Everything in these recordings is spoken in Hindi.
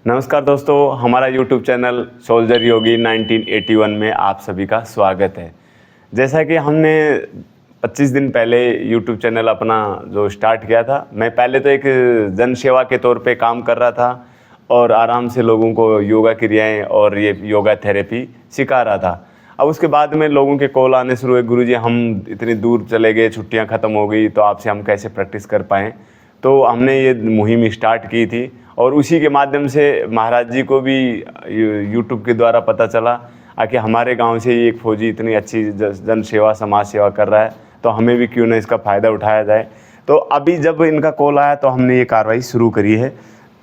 नमस्कार दोस्तों, हमारा YouTube चैनल सोल्जर योगी 1981 में आप सभी का स्वागत है। जैसा कि हमने 25 दिन पहले YouTube चैनल अपना जो स्टार्ट किया था, मैं पहले तो एक जन सेवा के तौर पे काम कर रहा था और आराम से लोगों को योगा क्रियाएं और ये योगा थेरेपी सिखा रहा था। अब उसके बाद में लोगों के कॉल आने शुरू हुए, गुरुजी हम इतनी दूर चले गए, छुट्टियां ख़त्म हो गई, तो आपसे हम कैसे प्रैक्टिस कर पाएँ। तो हमने ये मुहिम स्टार्ट की थी और उसी के माध्यम से महाराज जी को भी यूट्यूब के द्वारा पता चला कि हमारे गांव से ही एक फौजी इतनी अच्छी जन सेवा समाज सेवा कर रहा है, तो हमें भी क्यों ना इसका फ़ायदा उठाया जाए। तो अभी जब इनका कॉल आया तो हमने ये कार्रवाई शुरू करी है।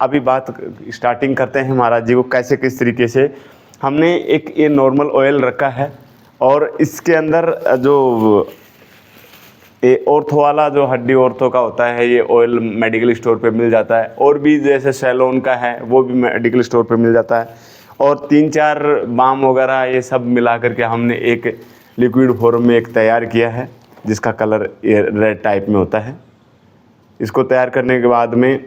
अभी बात स्टार्टिंग करते हैं महाराज जी को कैसे किस तरीके से। हमने एक ये नॉर्मल ऑयल रखा है और इसके अंदर जो ये ऑर्थो वाला जो हड्डी ऑर्थो का होता है, ये ऑयल मेडिकल स्टोर पे मिल जाता है, और भी जैसे सैलोन का है वो भी मेडिकल स्टोर पे मिल जाता है, और 3-4 बाम वगैरह ये सब मिला करके हमने एक लिक्विड फॉर्म में एक तैयार किया है जिसका कलर ये रेड टाइप में होता है। इसको तैयार करने के बाद में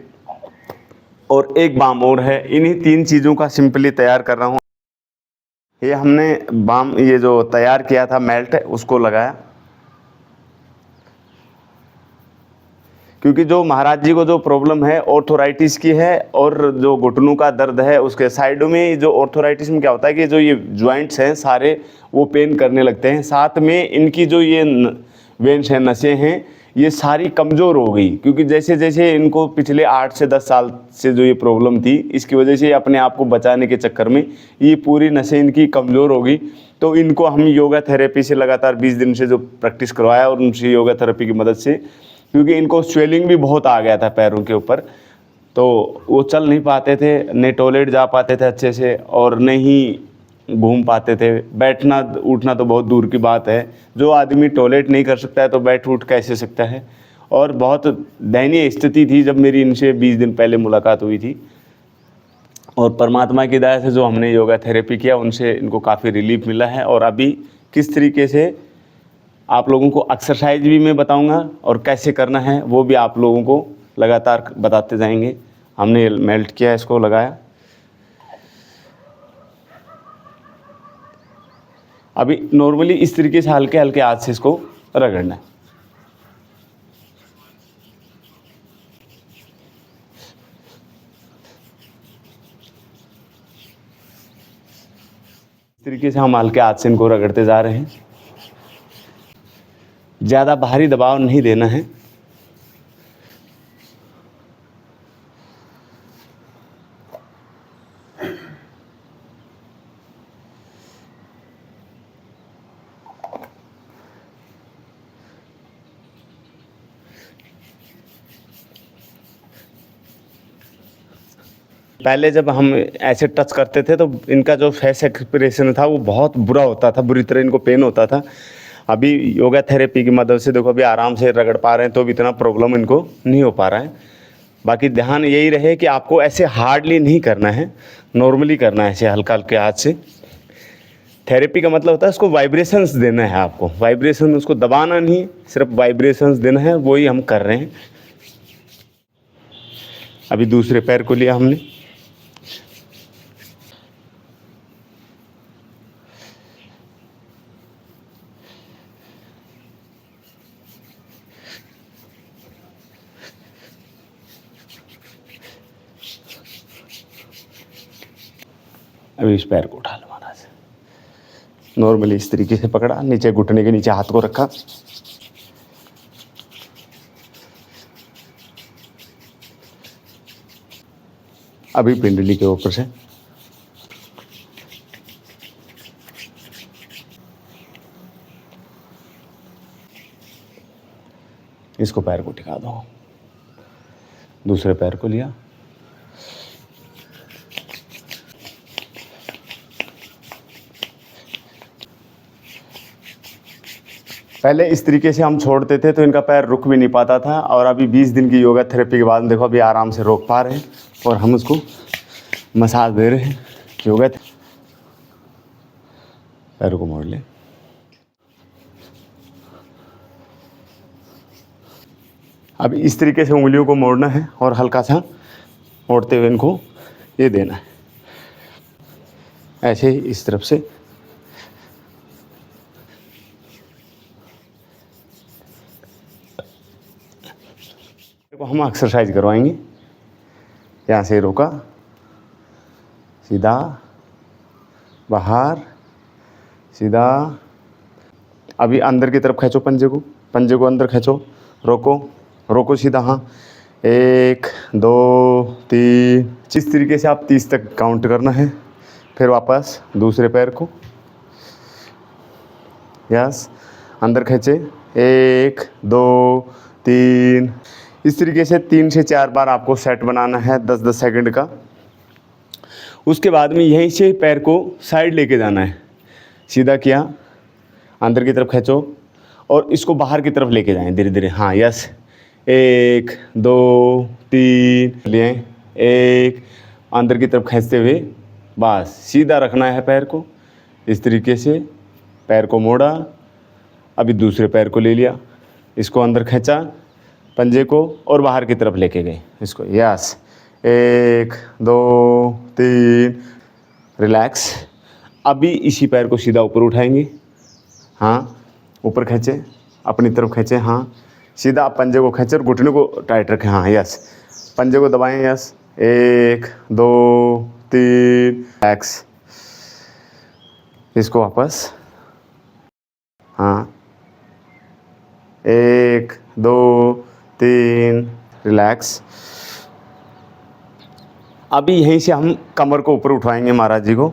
और एक बाम और है, इन्हीं 3 चीज़ों का सिंपली तैयार कर रहा हूँ। ये हमने बाम ये जो तैयार किया था मेल्ट उसको लगाया, क्योंकि जो महाराज जी को जो प्रॉब्लम है ऑर्थोराइटिस की है और जो घुटनों का दर्द है उसके साइडों में, जो ऑर्थोराइटिस में क्या होता है कि जो ये जॉइंट्स हैं सारे वो पेन करने लगते हैं, साथ में इनकी जो ये वेन्स हैं, नसें हैं, ये सारी कमज़ोर हो गई, क्योंकि जैसे जैसे इनको पिछले 8 से 10 साल से जो ये प्रॉब्लम थी इसकी वजह से अपने आप को बचाने के चक्कर में ये पूरी नसें इनकी कमज़ोर हो गई। तो इनको हम योगा थेरेपी से लगातार 20 दिन से जो प्रैक्टिस करवाया और उनसे योगा थेरेपी की मदद से, क्योंकि इनको स्वेलिंग भी बहुत आ गया था पैरों के ऊपर, तो वो चल नहीं पाते थे, न टॉयलेट जा पाते थे अच्छे से और न ही घूम पाते थे। बैठना उठना तो बहुत दूर की बात है, जो आदमी टॉयलेट नहीं कर सकता है तो बैठ उठ कैसे सकता है। और बहुत दयनीय स्थिति थी जब मेरी इनसे 20 दिन पहले मुलाकात हुई थी, और परमात्मा की दया से जो हमने योगा थेरेपी किया उनसे इनको काफ़ी रिलीफ मिला है। और अभी किस तरीके से आप लोगों को एक्सरसाइज भी मैं बताऊंगा और कैसे करना है वो भी आप लोगों को लगातार बताते जाएंगे। हमने मेल्ट किया, इसको लगाया। अभी नॉर्मली इस तरीके से हल्के हल्के हाथ से इसको रगड़ना है। इस तरीके से हम हल्के हाथ से इनको रगड़ते जा रहे हैं, ज़्यादा भारी दबाव नहीं देना है। पहले जब हम ऐसे टच करते थे तो इनका जो फेस एक्सप्रेशन था वो बहुत बुरा होता था, बुरी तरह इनको पेन होता था। अभी योगा थेरेपी की मदद से देखो अभी आराम से रगड़ पा रहे हैं, तो भी इतना प्रॉब्लम इनको नहीं हो पा रहा है। बाकी ध्यान यही रहे कि आपको ऐसे हार्डली नहीं करना है, नॉर्मली करना है, ऐसे हल्का हल्के हाथ से। थेरेपी का मतलब होता है उसको वाइब्रेशंस देना है, आपको वाइब्रेशन, उसको दबाना नहीं, सिर्फ वाइब्रेशंस देना है, वही हम कर रहे हैं। अभी दूसरे पैर को लिया हमने, अभी इस पैर को उठा लो महाराज। नॉर्मली इस तरीके से पकड़ा, नीचे घुटने के नीचे हाथ को रखा, अभी पिंडली के ऊपर से इसको पैर को टिका दो। दूसरे पैर को लिया, पहले इस तरीके से हम छोड़ते थे तो इनका पैर रुक भी नहीं पाता था, और अभी 20 दिन की योगा थेरेपी के बाद देखो अभी आराम से रोक पा रहे हैं और हम उसको मसाज दे रहे हैं। योगा पैरों को मोड़ ले, अब इस तरीके से उंगलियों को मोड़ना है और हल्का सा मोड़ते हुए इनको ये देना है, ऐसे ही इस तरफ से। देखो हम एक्सरसाइज करवाएंगे। यहाँ से रोका, सीधा बाहर, सीधा। अभी अंदर की तरफ खींचो पंजे को अंदर खींचो, रोको, रोको सीधा। हाँ, 1 2 3। इस तरीके से आप 30 तक काउंट करना है। फिर वापस दूसरे पैर को, यस, अंदर खींचे, 1 2 3। इस तरीके से 3 से 4 बार आपको सेट बनाना है 10-10 सेकंड का। उसके बाद में यहीं से पैर को साइड लेके जाना है, सीधा किया, अंदर की तरफ खींचो और इसको बाहर की तरफ लेके जाएं धीरे धीरे। हाँ, यस, 1 2 3 लिए, 1, अंदर की तरफ खींचते हुए बस सीधा रखना है पैर को। इस तरीके से पैर को मोड़ा, अभी दूसरे पैर को ले लिया, इसको अंदर खींचा पंजे को और बाहर की तरफ लेके गए इसको। Yes, 1 2 3, relax. अभी इसी पैर को सीधा ऊपर उठाएंगे। हाँ, ऊपर खींचे, अपनी तरफ खींचे। हाँ, सीधा आप पंजे को खींचे और घुटने को टाइट रखें। हाँ, यस, पंजे को दबाएं। Yes, 1 2 3, relax. इसको वापस, हाँ, 1 2 3, रिलैक्स। अभी यहीं से हम कमर को ऊपर उठाएंगे महाराज जी को।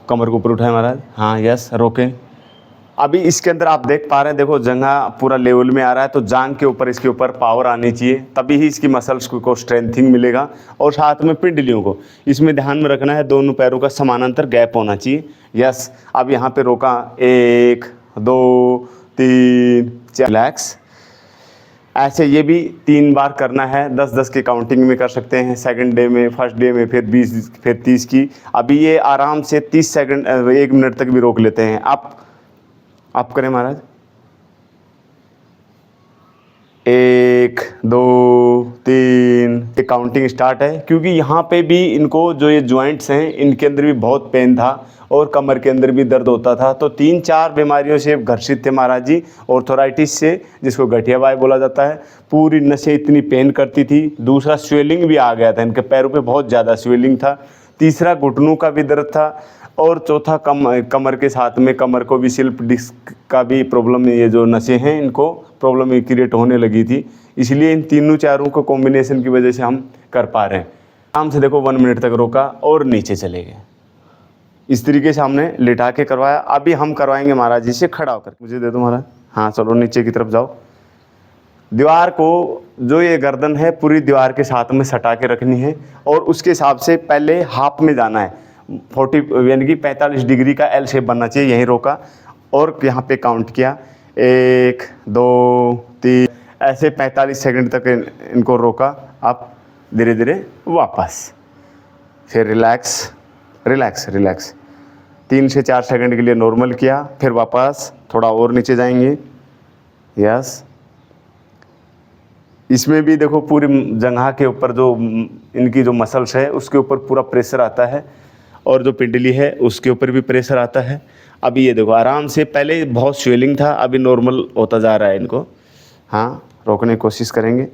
कमर को ऊपर उठाएं महाराज। हाँ, यस, रोकें। अभी इसके अंदर आप देख पा रहे हैं, देखो जंघा पूरा लेवल में आ रहा है, तो जांघ के ऊपर इसके ऊपर पावर आनी चाहिए, तभी ही इसकी मसल्स को स्ट्रेंथिंग मिलेगा। और साथ में पिंडलियों को इसमें ध्यान में रखना है, दोनों पैरों का समानांतर गैप होना चाहिए। यस, अब यहाँ पे रोका, 1 2 3 4, रिलैक्स। ऐसे ये भी 3 बार करना है, 10-10 की काउंटिंग में कर सकते हैं। सेकंड डे में, फर्स्ट डे में, फिर 20, फिर 30 की। अभी ये आराम से 30 सेकंड 1 मिनट तक भी रोक लेते हैं। आप करें महाराज। 1 2 3, ये काउंटिंग स्टार्ट है। क्योंकि यहाँ पे भी इनको जो ये जॉइंट्स हैं इनके अंदर भी बहुत पेन था और कमर के अंदर भी दर्द होता था, तो 3-4 बीमारियों से ग्रसित थे महाराज जी। ऑर्थोराइटिस से, जिसको गठिया वाई बोला जाता है, पूरी नसें इतनी पेन करती थी। दूसरा, स्वेलिंग भी आ गया था, इनके पैरों पे बहुत ज़्यादा स्वेलिंग था। तीसरा, घुटनों का भी दर्द था। और चौथा, कमर के साथ में कमर को भी स्लिप डिस्क का भी प्रॉब्लम, ये जो नसें हैं इनको प्रॉब्लम क्रिएट होने लगी थी। इसलिए इन तीनों चारों को कॉम्बिनेशन की वजह से हम कर पा रहे हैं। आराम से देखो 1 मिनट तक रोका और नीचे चले गए। इस तरीके से हमने लिटा के करवाया। अभी हम करवाएंगे महाराज जी से खड़ा होकर। मुझे दे दो महाराज। हाँ, चलो नीचे की तरफ जाओ। दीवार को, जो ये गर्दन है पूरी दीवार के साथ में सटा के रखनी है और उसके हिसाब से पहले हाफ में जाना है। 40 यानी कि 45 डिग्री का एल शेप बनना चाहिए। यहीं रोका और यहाँ पे काउंट किया, 1 2 3, ऐसे 45 सेकंड तक इनको रोका। आप धीरे धीरे वापस, फिर रिलैक्स रिलैक्स रिलैक्स। 3 से 4 सेकंड के लिए नॉर्मल किया, फिर वापस थोड़ा और नीचे जाएंगे। यस, इसमें भी देखो पूरी जंघा के ऊपर जो इनकी जो मसल्स है उसके ऊपर पूरा प्रेशर आता है और जो पिंडली है उसके ऊपर भी प्रेशर आता है। अभी ये देखो आराम से, पहले बहुत स्वेलिंग था, अभी नॉर्मल होता जा रहा है इनको। हाँ, रोकने की कोशिश करेंगे।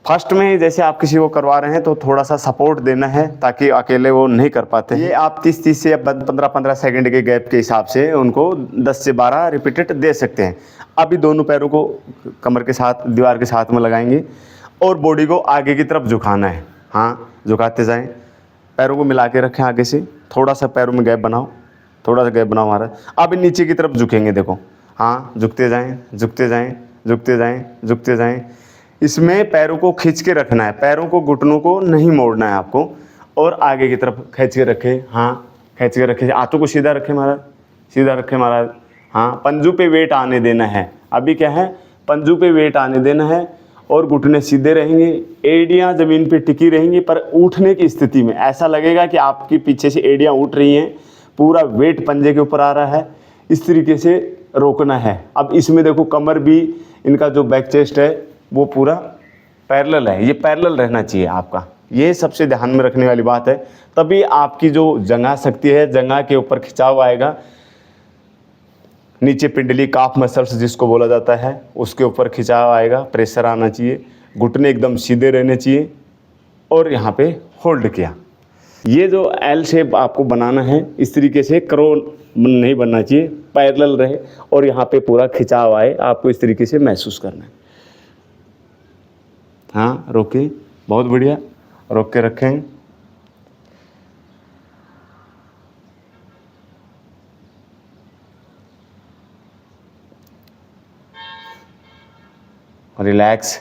फर्स्ट में जैसे आप किसी को करवा रहे हैं तो थोड़ा सा सपोर्ट देना है, ताकि अकेले वो नहीं कर पाते। ये आप 30 से 15-15 सेकंड के गैप के हिसाब से उनको 10 से 12 रिपीटेड दे सकते हैं। अभी दोनों पैरों को कमर के साथ, दीवार के साथ में लगाएंगे और बॉडी को आगे की तरफ झुकाना है। हाँ, झुकाते जाएं, पैरों को मिला के रखें आगे से, थोड़ा सा पैरों में गैप बनाओ, थोड़ा सा गैप बनाओ हमारा। अब नीचे की तरफ झुकेंगे, देखो। हाँ, झुकते जाएं, झुकते जाएं, झुकते जाएं, झुकते जाएं। इसमें पैरों को खींच के रखना है, पैरों को, घुटनों को नहीं मोड़ना है आपको। और आगे की तरफ खींच के रखें। हाँ, खींच के रखें, हाथों को सीधा रखें महाराज, सीधा रखें महाराज। हाँ, पंजों पे वेट आने देना है। अभी क्या है, पंजों पे वेट आने देना है और घुटने सीधे रहेंगे, एड़ियाँ ज़मीन पे टिकी रहेंगी। पर उठने की स्थिति में ऐसा लगेगा कि आपकी पीछे से एड़ियाँ उठ रही हैं, पूरा वेट पंजे के ऊपर आ रहा है। इस तरीके से रोकना है। अब इसमें देखो कमर भी, इनका जो बैक चेस्ट है वो पूरा पैरेलल है, ये पैरेलल रहना चाहिए आपका। ये सबसे ध्यान में रखने वाली बात है। तभी आपकी जो जंघा शक्ति है, जंघा के ऊपर खिंचाव आएगा। नीचे पिंडली काफ मसल्स जिसको बोला जाता है उसके ऊपर खिंचाव आएगा, प्रेशर आना चाहिए, घुटने एकदम सीधे रहने चाहिए और यहाँ पे होल्ड किया। ये जो एल शेप आपको बनाना है इस तरीके से, क्रोन नहीं बनना चाहिए, पैरेलल रहे और यहाँ पे पूरा खिंचाव आए, आपको इस तरीके से महसूस करना है। हाँ रोके, बहुत बढ़िया, रोक के रखें। रिलैक्स।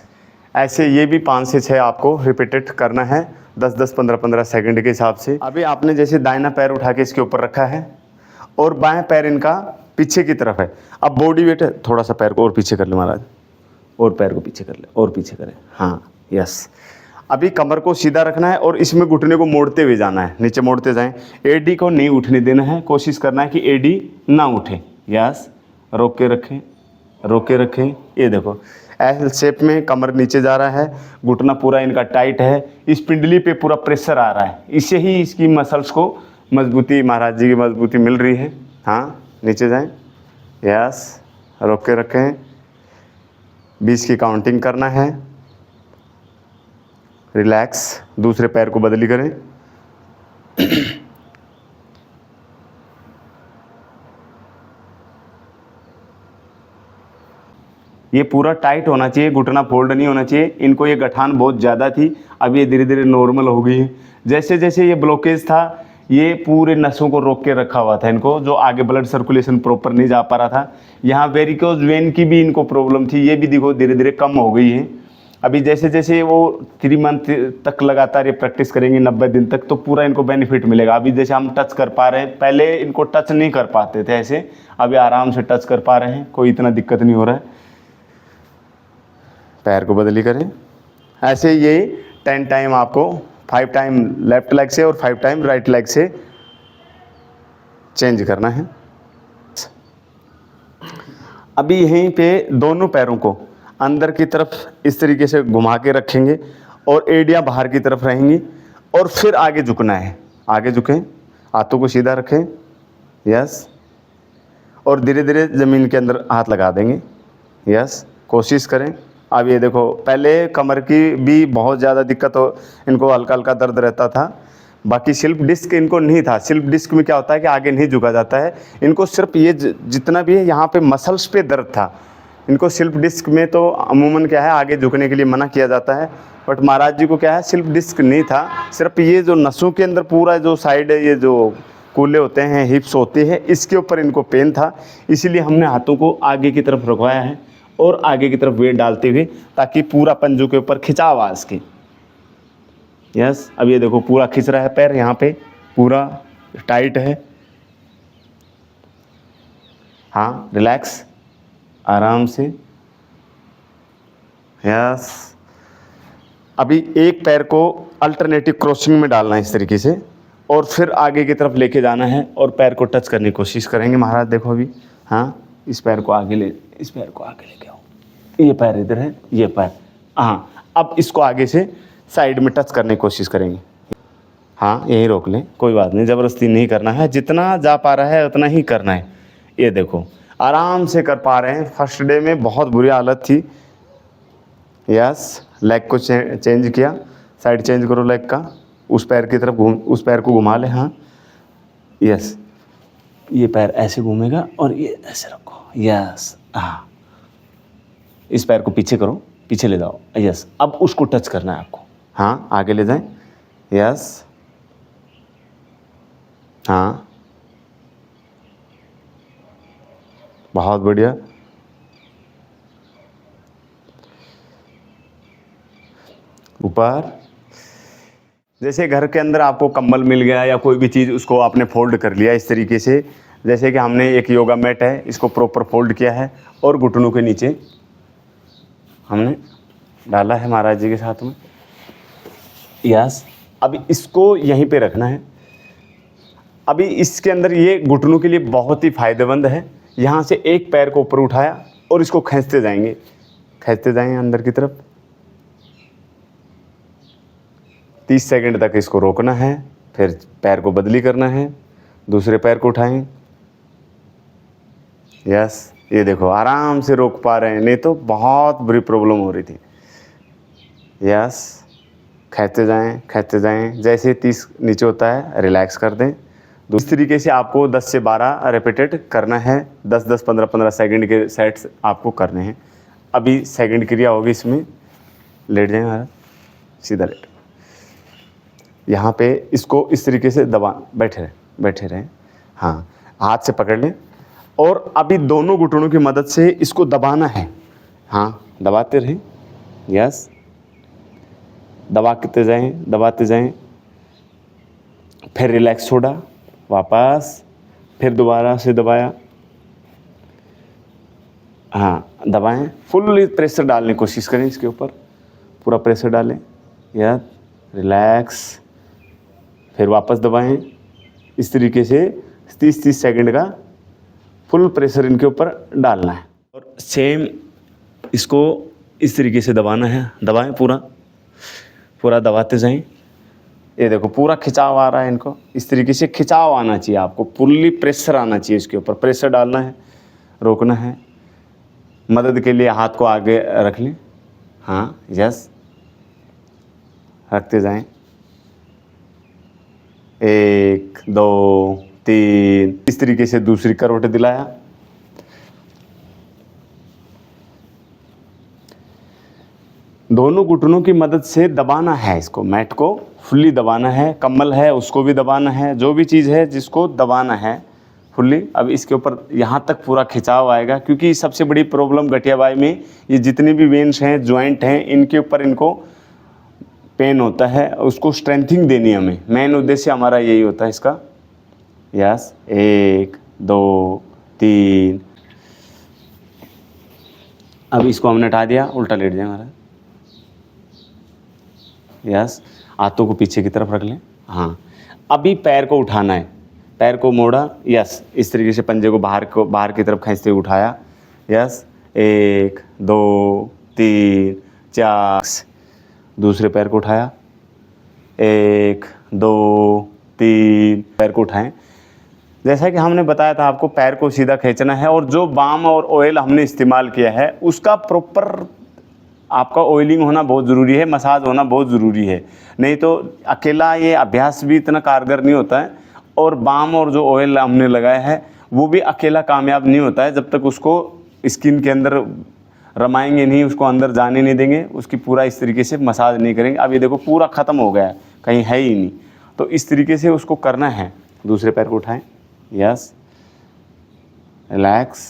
ऐसे ये भी 5 से 6 आपको रिपीटेड करना है 10-10, 15-15 सेकंड के हिसाब से। अभी आपने जैसे दाहिना पैर उठा के इसके ऊपर रखा है और बाएं पैर इनका पीछे की तरफ है। अब बॉडी वेट थोड़ा सा पैर को और पीछे कर ले महाराज, और पैर को पीछे कर ले और पीछे करें। हाँ यस। अभी कमर को सीधा रखना है और इसमें घुटने को मोड़ते हुए जाना है, नीचे मोड़ते जाएं। एडी को नहीं उठने देना है, कोशिश करना है कि एडी ना उठे। यस, रोक के रखें, रोक के रखें। ये देखो एल शेप में कमर नीचे जा रहा है, घुटना पूरा इनका टाइट है, इस पिंडली पे पूरा प्रेशर आ रहा है, इससे ही इसकी मसल्स को मजबूती, महाराज जी की मजबूती मिल रही है। हाँ नीचे जाएं। यस, रोक के रखें, 20 की काउंटिंग करना है। रिलैक्स, दूसरे पैर को बदली करें। ये पूरा टाइट होना चाहिए, घुटना फोल्ड नहीं होना चाहिए। इनको ये गठान बहुत ज़्यादा थी, अब ये धीरे धीरे नॉर्मल हो गई है। जैसे जैसे ये ब्लॉकेज था, ये पूरे नसों को रोक के रखा हुआ था इनको, जो आगे ब्लड सर्कुलेशन प्रॉपर नहीं जा पा रहा था। यहाँ वेरिकोज वेन की भी इनको प्रॉब्लम थी, ये भी देखो धीरे धीरे कम हो गई है। अभी जैसे जैसे वो 3 मंथ तक लगातार ये प्रैक्टिस करेंगे, 90 दिन तक, तो पूरा इनको बेनिफिट मिलेगा। अभी जैसे हम टच कर पा रहे हैं, पहले इनको टच नहीं कर पाते थे ऐसे, अभी आराम से टच कर पा रहे हैं, कोई इतना दिक्कत नहीं हो रहा है। पैर को बदली करें। ऐसे ये 10 टाइम आपको 5 टाइम लेफ्ट लेग से और 5 टाइम राइट लेग से चेंज करना है। अभी यहीं पे दोनों पैरों को अंदर की तरफ इस तरीके से घुमा के रखेंगे और एड़ियाँ बाहर की तरफ रहेंगी और फिर आगे झुकना है। आगे झुकें, हाथों को सीधा रखें। यस, और धीरे धीरे ज़मीन के अंदर हाथ लगा देंगे। यस, कोशिश करें। अब ये देखो, पहले कमर की भी बहुत ज़्यादा दिक्कत हो, इनको हल्का हल्का दर्द रहता था, बाकी स्लिप डिस्क इनको नहीं था। स्लिप डिस्क में क्या होता है कि आगे नहीं झुका जाता है, इनको सिर्फ ये जितना भी है यहाँ पे मसल्स पे दर्द था। इनको स्लिप डिस्क में तो अमूमन क्या है, आगे झुकने के लिए मना किया जाता है, बट महाराज जी को क्या है, स्लिप डिस्क नहीं था, सिर्फ ये जो नसों के अंदर पूरा जो साइड है, ये जो कूल्हे होते हैं, हिप्स होती है, इसके ऊपर इनको पेन था। इसीलिए हमने हाथों को आगे की तरफ रखवाया है और आगे की तरफ वेट डालते हुए, ताकि पूरा पंजों के ऊपर खिंचाव आ सके। यस, अब ये देखो पूरा खिंच रहा है पैर, यहाँ पे पूरा टाइट है। हाँ रिलैक्स, आराम से। यस, अभी एक पैर को अल्टरनेटिव क्रॉसिंग में डालना है इस तरीके से और फिर आगे की तरफ लेके जाना है और पैर को टच करने की कोशिश करेंगे। महाराज देखो अभी, हाँ इस पैर को आगे ले, इस पैर को आगे लेके आओ, ये पैर इधर है, ये पैर, हाँ अब इसको आगे से साइड में टच करने की कोशिश करेंगे। हाँ यहीं रोक लें, कोई बात नहीं, ज़बरदस्ती नहीं करना है, जितना जा पा रहा है उतना ही करना है। ये देखो आराम से कर पा रहे हैं। फर्स्ट डे में बहुत बुरी हालत थी। यस, लेग को चेंज किया, साइड चेंज करो लेग का, उस पैर की तरफ उस पैर को घुमा ले। हाँ यस, ये पैर ऐसे घूमेगा और ये ऐसे रखो। यस, हाँ इस पैर को पीछे करो, पीछे ले जाओ। यस, अब उसको टच करना है आपको। हाँ आगे ले जाएं। यस, हाँ बहुत बढ़िया। ऊपर, जैसे घर के अंदर आपको कंबल मिल गया या कोई भी चीज़, उसको आपने फोल्ड कर लिया इस तरीके से। जैसे कि हमने एक योगा मैट है, इसको प्रॉपर फोल्ड किया है और घुटनों के नीचे हमने डाला है महाराज जी के साथ में। यस, अभी इसको यहीं पे रखना है। अभी इसके अंदर ये घुटनों के लिए बहुत ही फायदेमंद है। यहाँ से एक पैर को ऊपर उठाया और इसको खींचते जाएंगे, खींचते जाएंगे अंदर की तरफ। 30 सेकंड तक इसको रोकना है, फिर पैर को बदली करना है, दूसरे पैर को उठाएं। यस, ये देखो आराम से रोक पा रहे हैं, नहीं तो बहुत बुरी प्रॉब्लम हो रही थी। यस, खींचते जाएं, जैसे 30 नीचे होता है रिलैक्स कर दें। दूसरी तरीके से आपको 10 से 12 रिपीटेड करना है, 10-10, 15-15 सेकंड के सेट्स आपको करने हैं। अभी सेकंड क्रिया होगी इसमें। लेट जाएं महाराज, सीधा लेट। यहाँ पे इसको इस तरीके से दबा, बैठे रहें। हाँ, हाथ से पकड़ लें और अभी दोनों घुटनों की मदद से इसको दबाना है। हाँ, दबाते रहें। यस, दबाते जाएं, फिर रिलैक्स छोड़ा, वापस, फिर दोबारा से दबाया। हाँ, दबाएं, फुल प्रेशर डालने की कोशिश करें, इसके ऊपर पूरा प्रेशर डालें। यस, रिलैक्स, फिर वापस दबाएं। इस तरीके से 30-30 सेकंड का फुल प्रेशर इनके ऊपर डालना है और सेम इसको इस तरीके से दबाना है। दबाएं, पूरा दबाते जाएं। ये देखो पूरा खिंचाव आ रहा है, इनको इस तरीके से खिंचाव आना चाहिए, आपको फुल्ली प्रेशर आना चाहिए, इसके ऊपर प्रेशर डालना है, रोकना है। मदद के लिए हाथ को आगे रख लें। हाँ, यस, रखते जाएं। 1, 2, 3, इस तरीके से दूसरी करवट दिलाया। दोनों घुटनों की मदद से दबाना है, इसको मैट को फुल्ली दबाना है, कम्बल है उसको भी दबाना है, जो भी चीज़ है जिसको दबाना है फुल्ली। अब इसके ऊपर यहाँ तक पूरा खिंचाव आएगा, क्योंकि सबसे बड़ी प्रॉब्लम गठिया बाई में ये जितनी भी वेन्स हैं, जॉइंट हैं, इनके ऊपर इनको पेन होता है, उसको स्ट्रेंथिंग देनी है हमें। मेन उद्देश्य हमारा यही होता है इसका। यस, 1, 2, 3। अब इसको हमने हटा दिया, उल्टा लेट जाए हमारा। यस, हाथों को पीछे की तरफ रख लें। हाँ, अभी पैर को उठाना है, पैर को मोड़ा। यस, इस तरीके से पंजे को बाहर की तरफ खींचते हुए उठाया। यस, 1, 2, 3, 4। दूसरे पैर को उठाया, 1, 2, 3, पैर को उठाएं। जैसा कि हमने बताया था आपको, पैर को सीधा खींचना है और जो बाम और ऑयल हमने इस्तेमाल किया है उसका प्रॉपर आपका ऑयलिंग होना बहुत ज़रूरी है, मसाज होना बहुत ज़रूरी है। नहीं तो अकेला ये अभ्यास भी इतना कारगर नहीं होता है, और बाम और जो ऑयल हमने लगाया है वो भी अकेला कामयाब नहीं होता है जब तक उसको स्किन के अंदर रमाएंगे नहीं, उसको अंदर जाने नहीं देंगे, उसकी पूरा इस तरीके से मसाज नहीं करेंगे। अब ये देखो पूरा ख़त्म हो गया है, कहीं है ही नहीं। तो इस तरीके से उसको करना है। दूसरे पैर को उठाएं। Yes, relax.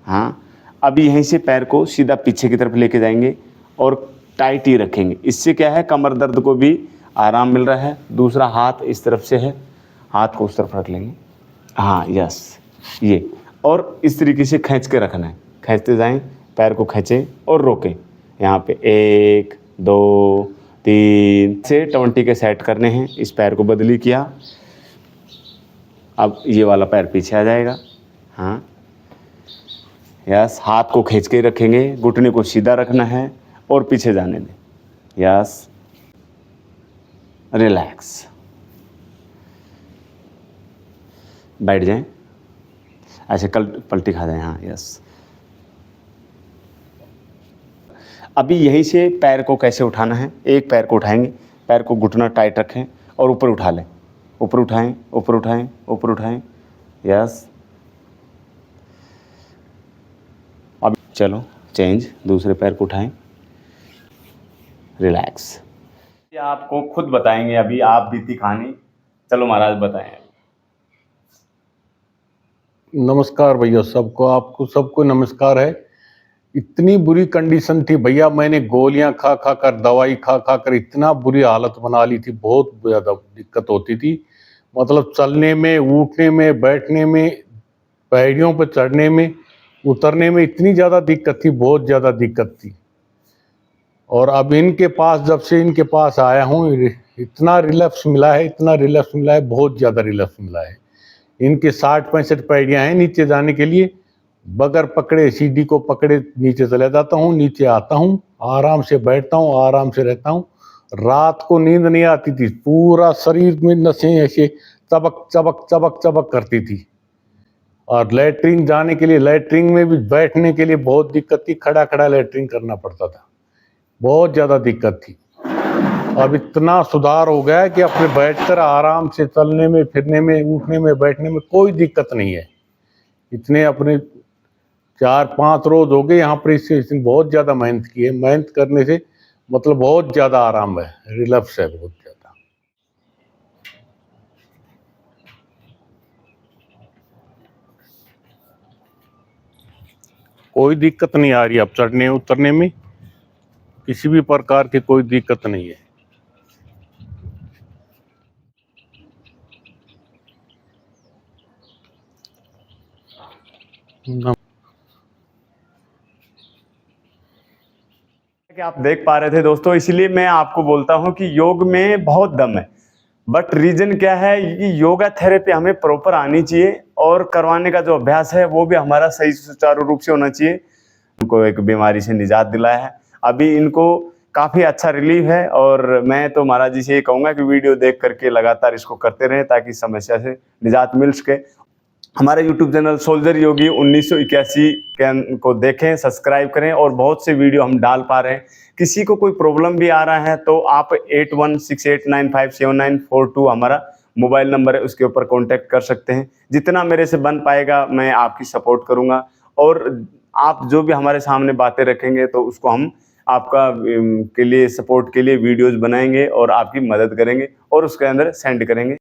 हाँ, अब यहीं से पैर को सीधा पीछे की तरफ लेके जाएंगे और टाइट ही रखेंगे। इससे क्या है, कमर दर्द को भी आराम मिल रहा है। दूसरा हाथ इस तरफ से है, हाथ को उस तरफ रख लेंगे। हाँ, यस, ये, और इस तरीके से खींच के रखना है। खींचते जाएं, पैर को खींचें और रोकें। यहाँ पे 1, 2, 3 से 20 के सेट करने हैं। इस पैर को बदली किया, अब ये वाला पैर पीछे आ जाएगा। हाँ, यस, हाथ को खींच के रखेंगे, घुटने को सीधा रखना है और पीछे जाने दें। यस, रिलैक्स, बैठ जाएं, ऐसे पलटी खा जाएं। हाँ, यस। अभी यहीं से पैर को कैसे उठाना है, एक पैर को उठाएंगे, पैर को घुटना टाइट रखें और ऊपर उठा लें। ऊपर उठाएं, ऊपर उठाएं, ऊपर उठाएं। यस, अब चलो चेंज, दूसरे पैर को उठाएं, रिलैक्स। ये आपको खुद बताएंगे, अभी आप बीती कहानी। चलो महाराज बताएं। नमस्कार भैया सबको, आपको सबको नमस्कार है। इतनी बुरी कंडीशन थी भैया, मैंने गोलियां खा खा कर, दवाई खा खा कर इतना बुरी हालत बना ली थी, बहुत ज़्यादा दिक्कत होती थी। मतलब चलने में, उठने में, बैठने में, पैड़ियों पर चढ़ने में, उतरने में इतनी ज़्यादा दिक्कत थी, बहुत ज़्यादा दिक्कत थी। और अब इनके पास, जब से इनके पास आया हूँ, इतना रिलैक्स मिला है, इतना रिलैक्स मिला है, बहुत ज़्यादा रिलैक्स मिला है। इनके 60-65 पैड़ियाँ हैं नीचे जाने के लिए, बगैर पकड़े, सीढ़ी को पकड़े नीचे चले जाता हूँ, नीचे आता हूँ, आराम से बैठता हूँ, आराम से रहता हूँ, रात को नींद नहीं आती थी, पूरा शरीर में नसें ऐसे चबक चबक चबक चबक करती थी। और लैट्रिन जाने के लिए, लैट्रिन में भी बैठने के लिए बहुत दिक्कत थी, खड़ा खड़ा लैट्रिन करना पड़ता था, बहुत ज़्यादा दिक्कत थी। अब इतना सुधार हो गया है कि अपने बैठकर आराम से चलने में, फिरने में, उठने में, बैठने में कोई दिक्कत नहीं है। इतने अपने 4-5 रोज हो गए यहाँ पर, इससे बहुत ज़्यादा मेहनत की है। मेहनत करने से मतलब बहुत ज़्यादा आराम है, रिलैक्स है बहुत ज़्यादा। कोई दिक्कत नहीं आ रही अब चढ़ने उतरने में, किसी भी प्रकार की कोई दिक्कत नहीं है। कि आप देख पा रहे थे दोस्तों, इसलिए मैं आपको बोलता हूं कि योग में बहुत दम है। बट रीजन क्या है कि योगा थेरेपी हमें प्रॉपर आनी चाहिए और करवाने का जो अभ्यास है वो भी हमारा सही सुचारू रूप से होना चाहिए। उनको एक बीमारी से निजात दिलाया है, अभी इनको काफ़ी अच्छा रिलीफ है। और मैं तो महाराज जी से ये कहूँगा कि वीडियो देख करके लगातार इसको करते रहें ताकि समस्या से निजात मिल सके। हमारे YouTube चैनल सोल्जर योगी 1981 को देखें, सब्सक्राइब करें और बहुत से वीडियो हम डाल पा रहे हैं। किसी को कोई प्रॉब्लम भी आ रहा है तो आप 8168957942 हमारा मोबाइल नंबर है, उसके ऊपर कांटेक्ट कर सकते हैं। जितना मेरे से बन पाएगा मैं आपकी सपोर्ट करूंगा और आप जो भी हमारे सामने बातें रखेंगे तो उसको हम आपका के लिए सपोर्ट के लिए वीडियोज़ बनाएंगे और आपकी मदद करेंगे और उसके अंदर सेंड करेंगे।